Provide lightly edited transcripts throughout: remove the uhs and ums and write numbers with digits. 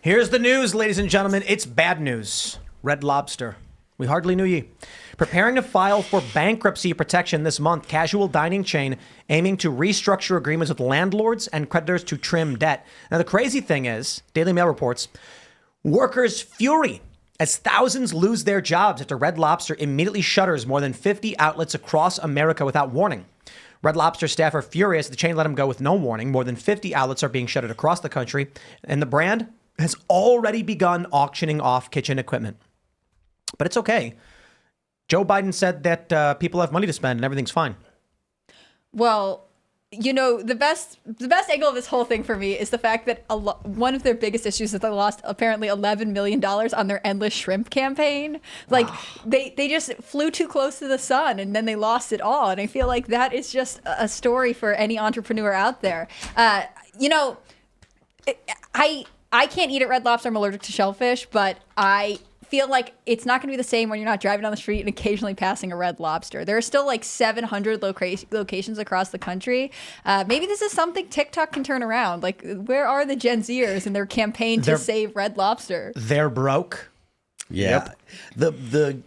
Here's the news, ladies and gentlemen. It's bad news. Red Lobster. We hardly knew ye. Preparing to file for bankruptcy protection this month, casual dining chain aiming to restructure agreements with landlords and creditors to trim debt. Now, the crazy thing is, Daily Mail reports, workers fury as thousands lose their jobs after Red Lobster immediately shutters more than 50 outlets across America without warning. Red Lobster staff are furious the chain let them go with no warning. More than 50 outlets are being shuttered across the country, and the brand has already begun auctioning off kitchen equipment. But it's okay. Joe Biden said that people have money to spend and everything's fine. Well, you know, the best angle of this whole thing for me is the fact that one of their biggest issues is they lost apparently $11 million on their endless shrimp campaign. Like they just flew too close to the sun and then they lost it all. And I feel like that is just a story for any entrepreneur out there. You know, I can't eat at Red Lobster. I'm allergic to shellfish, but I feel like it's not going to be the same when you're not driving down the street and occasionally passing a Red Lobster. There are still like 700 locations across the country. Maybe this is something TikTok can turn around. Like, where are the Gen Zers in their campaign to save Red Lobster? They're broke. Yeah. Yep.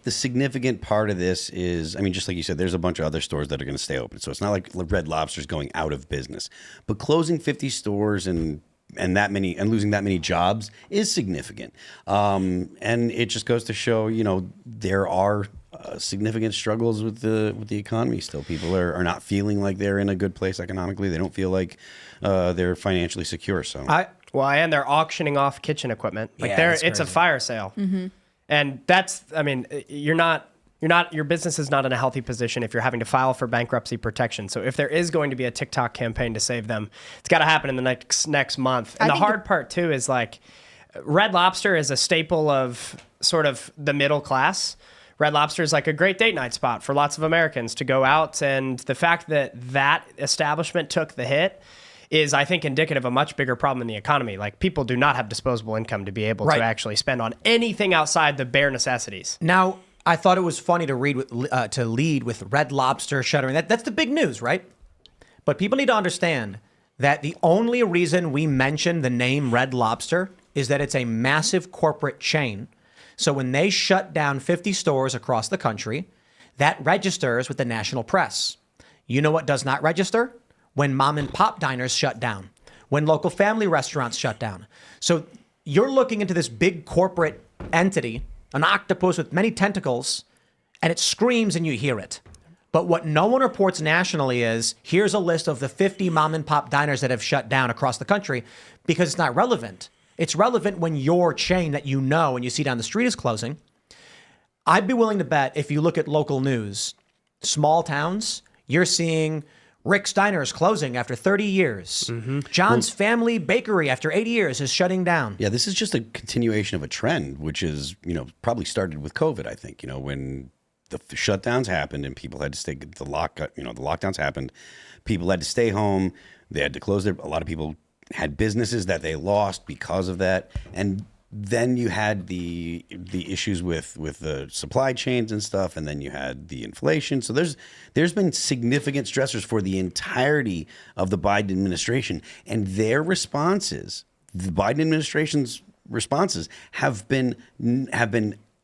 The significant part of this is, I mean, just like you said, there's a bunch of other stores that are going to stay open. So it's not like Red Lobster's going out of business. But closing 50 stores and losing that many jobs is significant. And it just goes to show, you know, there are significant struggles with the economy still. People are not feeling like they're in a good place economically. They don't feel like they're financially secure. So and they're auctioning off kitchen equipment. Like it's a fire sale. Mm-hmm. And that's, I mean, your business is not in a healthy position if you're having to file for bankruptcy protection. So if there is going to be a TikTok campaign to save them, it's got to happen in the next month. And the hard part too is like Red Lobster is a staple of sort of the middle class. Red Lobster is like a great date night spot for lots of Americans to go out. And the fact that establishment took the hit is, I think, indicative of a much bigger problem in the economy. Like, people do not have disposable income to be able to actually spend on anything outside the bare necessities. Now, I thought it was funny to lead with Red Lobster shuttering. That's the big news, right? But people need to understand that the only reason we mention the name Red Lobster is that it's a massive corporate chain. So when they shut down 50 stores across the country, that registers with the national press. You know what does not register? When mom and pop diners shut down, when local family restaurants shut down. So you're looking into this big corporate entity, an octopus with many tentacles, and it screams and you hear it. But what no one reports nationally is, here's a list of the 50 mom and pop diners that have shut down across the country, because it's not relevant. It's relevant when your chain that you know and you see down the street is closing. I'd be willing to bet if you look at local news, small towns, you're seeing Rick's Diner is closing after 30 years. Mm-hmm. John's Family Bakery after 80 years is shutting down. Yeah, this is just a continuation of a trend, which is, you know, probably started with COVID, I think. You know, when the shutdowns happened and people had to stay, the lockdowns happened, people had to stay home. They had to close a lot of people had businesses that they lost because of that. And then you had the issues with the supply chains and stuff, and then you had the inflation. So there's been significant stressors for the entirety of the Biden administration, and their responses, the Biden administration's responses, have been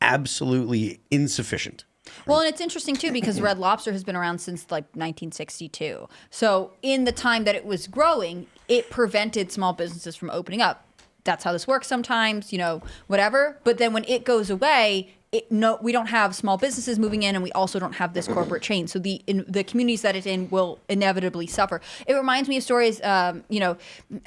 absolutely insufficient. Well, and it's interesting, too, because Red Lobster has been around since, like, 1962. So in the time that it was growing, it prevented small businesses from opening up. That's how this works sometimes, you know, whatever. But then when it goes away, we don't have small businesses moving in, and we also don't have this corporate chain. So the communities that it's in will inevitably suffer. It reminds me of stories, you know,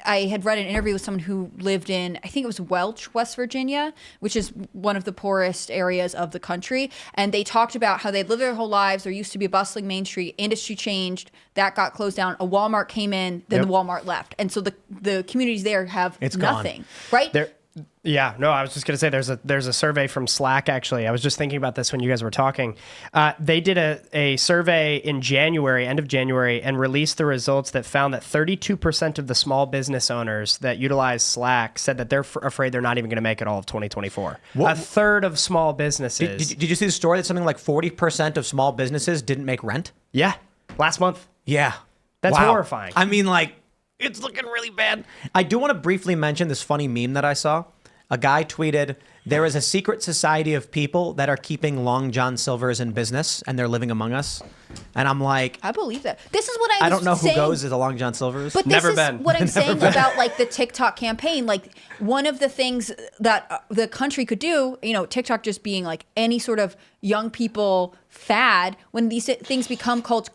I had read an interview with someone who lived in, I think it was Welch, West Virginia, which is one of the poorest areas of the country. And they talked about how they'd lived their whole lives. There used to be a bustling Main Street. Industry changed. That got closed down. A Walmart came in. Then the Walmart left. And so the communities there have nothing, right? Yeah, no, I was just going to say there's a survey from Slack, actually. I was just thinking about this when you guys were talking. They did a survey in January, end of January, and released the results that found that 32% of the small business owners that utilize Slack said that they're afraid they're not even going to make it all of 2024. A third of small businesses. Did you see the story that something like 40% of small businesses didn't make rent? Yeah, last month. Yeah. That's horrifying. I mean, like, it's looking really bad. I do want to briefly mention this funny meme that I saw. a guy tweeted, "There is a secret society of people that are keeping Long John Silvers in business, and they're living among us." And I'm like, I believe that. This is what I was I don't know who saying. goes to the Long John Silvers. But this Never is been. what I'm saying about like the TikTok campaign. Like one of the things that the country could do, TikTok just being like any sort of young people fad, when these things become cult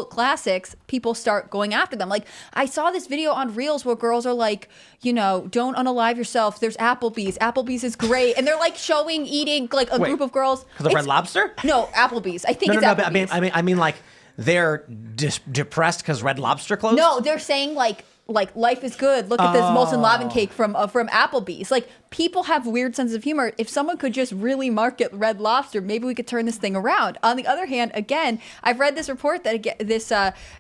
classics, people start going after them. Like I saw this video on Reels where girls are like, don't unalive yourself. There's Applebee's. Applebee's is great. And they're like showing eating like a group of girls. The Red Lobster? No, Applebee's. I think No, it's no, Applebee's. but I mean, like they're depressed because Red Lobster closed. No, they're saying like life is good. Look at this molten lava cake from Applebee's. Like people have weird sense of humor. If someone could just really market Red Lobster, maybe we could turn this thing around. On the other hand, again, I've read this report that this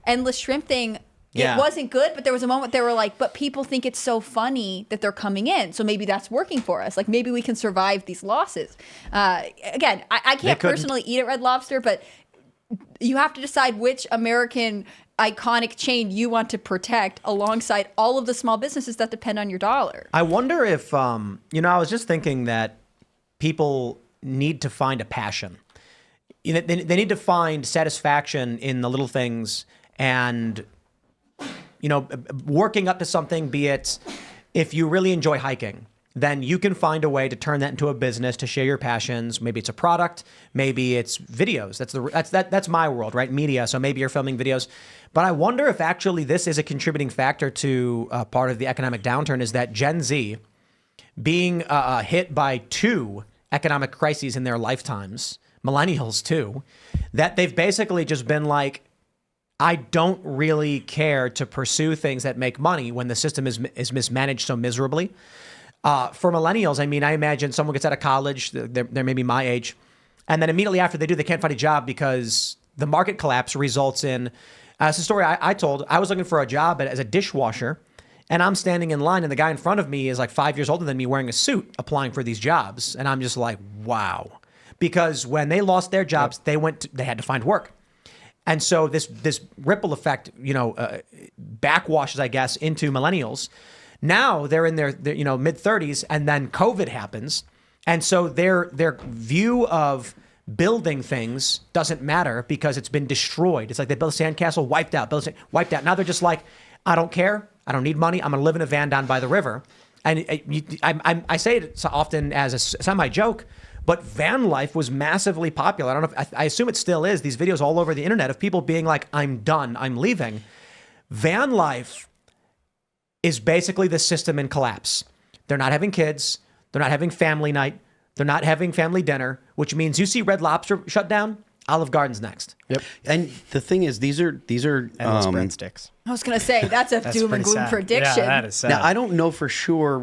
endless shrimp thing. Yeah. It wasn't good, but there was a moment they were like, but people think it's so funny that they're coming in. So maybe that's working for us. Like maybe we can survive these losses. Again, I can't personally eat at Red Lobster, but you have to decide which American iconic chain you want to protect alongside all of the small businesses that depend on your dollar. I wonder if, I was just thinking that people need to find a passion. They need to find satisfaction in the little things and, working up to something, be it if you really enjoy hiking, then you can find a way to turn that into a business to share your passions. Maybe it's a product, maybe it's videos. That's my world, right? Media. So maybe you're filming videos. But I wonder if actually this is a contributing factor to part of the economic downturn, is that Gen Z being hit by 2 economic crises in their lifetimes, millennials too, that they've basically just been like, I don't really care to pursue things that make money when the system is mismanaged so miserably. For millennials, I mean, I imagine someone gets out of college, they're maybe my age, and then immediately after they do, they can't find a job because the market collapse results in, it's a story I told. I was looking for a job as a dishwasher, and I'm standing in line, and the guy in front of me is like 5 years older than me wearing a suit applying for these jobs. And I'm just like, wow. Because when they lost their jobs, they had to find work. And so this ripple effect, backwashes, I guess, into millennials. Now they're in their mid 30s, and then COVID happens, and so their view of building things doesn't matter because it's been destroyed. It's like they built a sandcastle, wiped out. Now they're just like, I don't care. I don't need money. I'm going to live in a van down by the river. And I say it so often as a semi joke, but van life was massively popular. I don't know if I assume it still is. These videos all over the internet of people being like, I'm done. I'm leaving. Van life is basically the system in collapse. They're not having kids. They're not having family night. They're not having family dinner, which means you see Red Lobster shut down, Olive Garden's next. Yep. And the thing is, these are Endless breadsticks. I was going to say, that's a doom and gloom sad. prediction. Yeah, that is sad. Now, I don't know for sure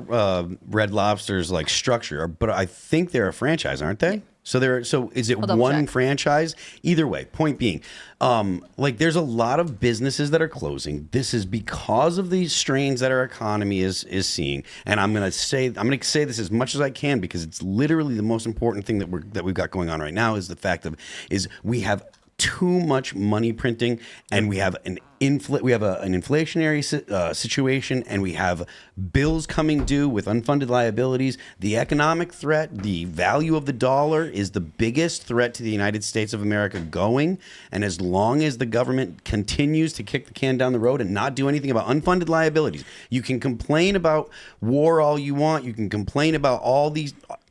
Red Lobster's like structure, but I think they're a franchise, aren't they? So is it double one check. franchise? Either way, point being, there's a lot of businesses that are closing. This is because of these strains that our economy is seeing. And I'm gonna say this as much as I can because it's literally the most important thing that we've got going on right now is the fact is we have too much money printing, and we have an inflationary situation, and we have bills coming due with unfunded liabilities. The economic threat, the value of the dollar is the biggest threat to the United States of America going. And as long as the government continues to kick the can down the road and not do anything about unfunded liabilities, you can complain about war all you want. You can complain about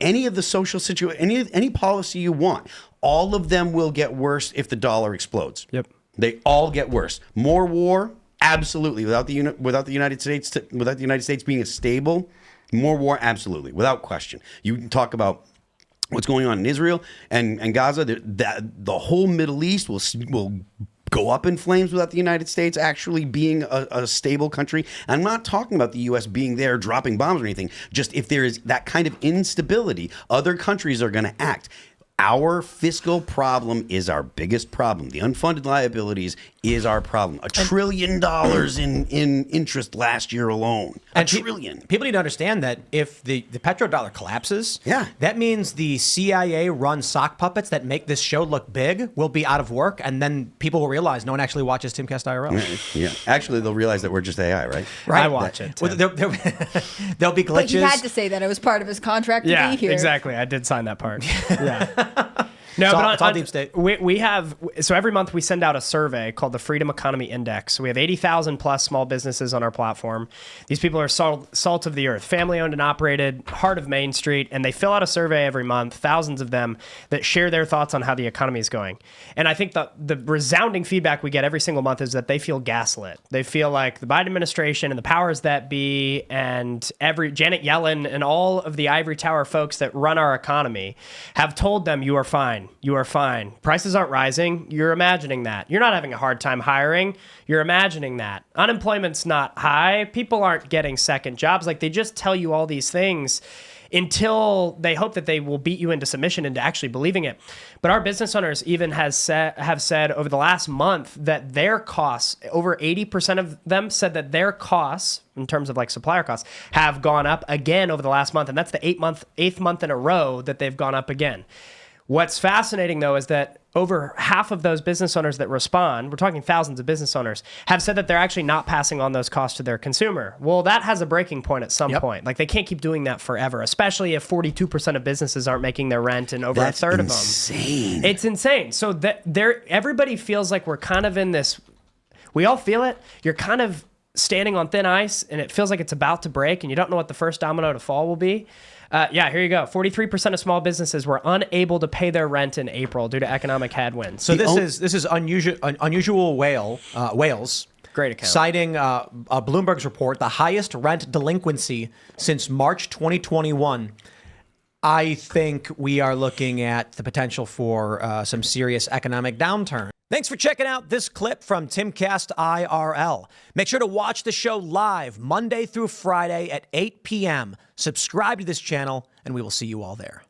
any of the social situation, any policy you want. All of them will get worse if the dollar explodes. Yep. They all get worse. More war, absolutely. Without the United States being stable, more war, absolutely, without question. You can talk about what's going on in Israel and Gaza. The whole Middle East will go up in flames without the United States actually being a stable country. I'm not talking about the U.S. being there dropping bombs or anything. Just if there is that kind of instability, other countries are going to act. Our fiscal problem is our biggest problem. The unfunded liabilities is our problem. $1 trillion in interest last year alone. A trillion. People need to understand that if the petrodollar collapses, that means the CIA-run sock puppets that make this show look big will be out of work, and then people will realize no one actually watches Timcast IRL. Yeah. Actually, they'll realize that we're just AI, right? I watch it. Well, there'll be glitches. But he had to say that it was part of his contract to be here. Exactly. I did sign that part. Yeah. No, It's all deep state. We have, so every month we send out a survey called the Freedom Economy Index. We have 80,000 plus small businesses on our platform. These people are salt of the earth, family owned and operated, heart of Main Street, and they fill out a survey every month, thousands of them, that share their thoughts on how the economy is going. And I think the resounding feedback we get every single month is that they feel gaslit. They feel like the Biden administration and the powers that be and Janet Yellen and all of the ivory tower folks that run our economy have told them, you are fine. You are fine. Prices aren't rising. You're imagining that. You're not having a hard time hiring. You're imagining that. Unemployment's not high. People aren't getting second jobs. Like, they just tell you all these things until they hope that they will beat you into submission into actually believing it. But our business owners even have said over the last month that their costs, over 80% of them said that their costs, in terms of like supplier costs, have gone up again over the last month. And that's the eighth month in a row that they've gone up again. What's fascinating, though, is that over half of those business owners that respond, we're talking thousands of business owners, have said that they're actually not passing on those costs to their consumer. Well, that has a breaking point at some point. Like, they can't keep doing that forever, especially if 42% of businesses aren't making their rent and over a third of them. Insane. It's insane. So everybody feels like we're kind of in this, we all feel it. You're kind of standing on thin ice, and it feels like it's about to break, and you don't know what the first domino to fall will be. Here you go. 43% of small businesses were unable to pay their rent in April due to economic headwinds. So this is unusual Wales. Great account. Citing Bloomberg's report, the highest rent delinquency since March 2021. I think we are looking at the potential for some serious economic downturn. Thanks for checking out this clip from Timcast IRL. Make sure to watch the show live Monday through Friday at 8 p.m. Subscribe to this channel, and we will see you all there.